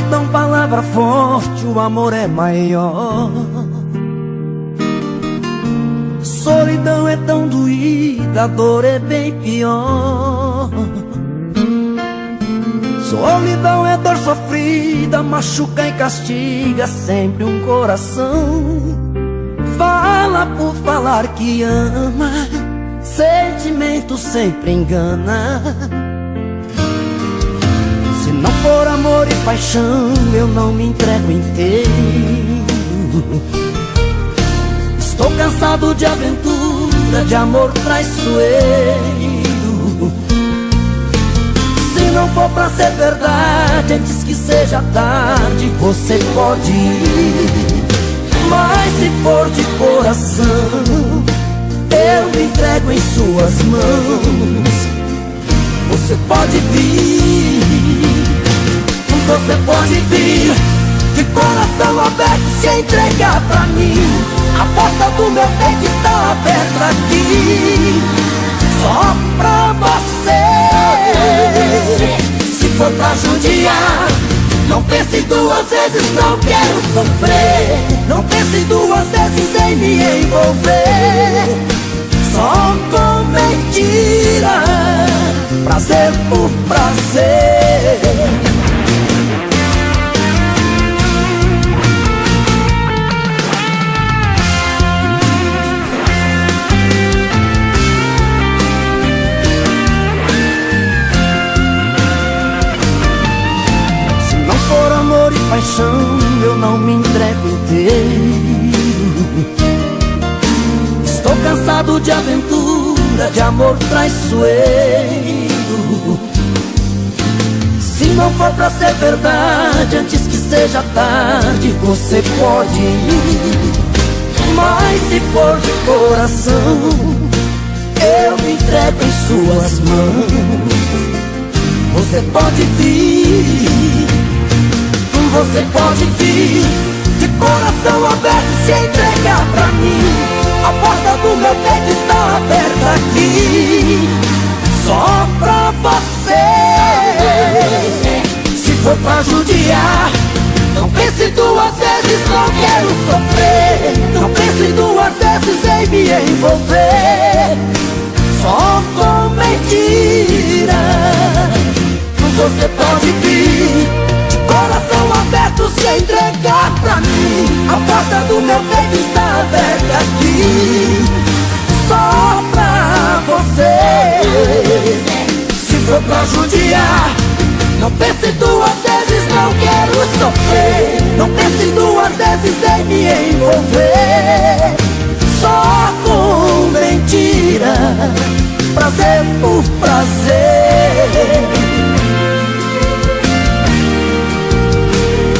Solidão, palavra forte, o amor é maior. Solidão é tão doída, a dor é bem pior. Solidão é dor sofrida, machuca e castiga sempre um coração. Fala por falar que ama, sentimento sempre engana. Se não for amor e paixão, eu não me entrego inteiro. Estou cansado de aventura, de amor traiçoeiro. Se não for pra ser verdade, antes que seja tarde, você pode ir. Mas se for de coração, eu me entrego em suas mãos. Você pode vir, você pode vir, de coração aberto se entregar pra mim. A porta do meu peito está aberta aqui, só pra você. Se for pra judiar, não pense duas vezes, não quero sofrer. Não pense duas vezes em me envolver, só com mentira, prazer por prazer. Se não for amor e paixão, eu não me entrego inteiro. Estou cansado de aventura, de amor traiçoeiro. Se não for pra ser verdade, antes que seja tarde, você pode ir. Mas se for de coração, eu me entrego em suas mãos. Você pode vir, você pode vir, de coração aberto se entregar pra mim. A porta do meu peito está aberta aqui, só pra você. Se for pra judiar, não pense duas vezes, não quero sofrer. Não pense duas vezes em me envolver, só com mentira. Você pode vir, de coração aberto se entregar pra mim. A porta do meu peito está aberta aqui, só pra você. Se for pra judiar, não pense duas vezes, não quero sofrer. Não pense duas vezes em me envolver, só com mentira, prazer por prazer.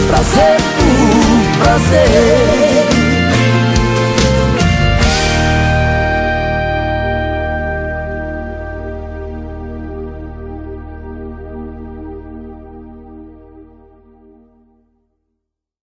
Prazer por prazer.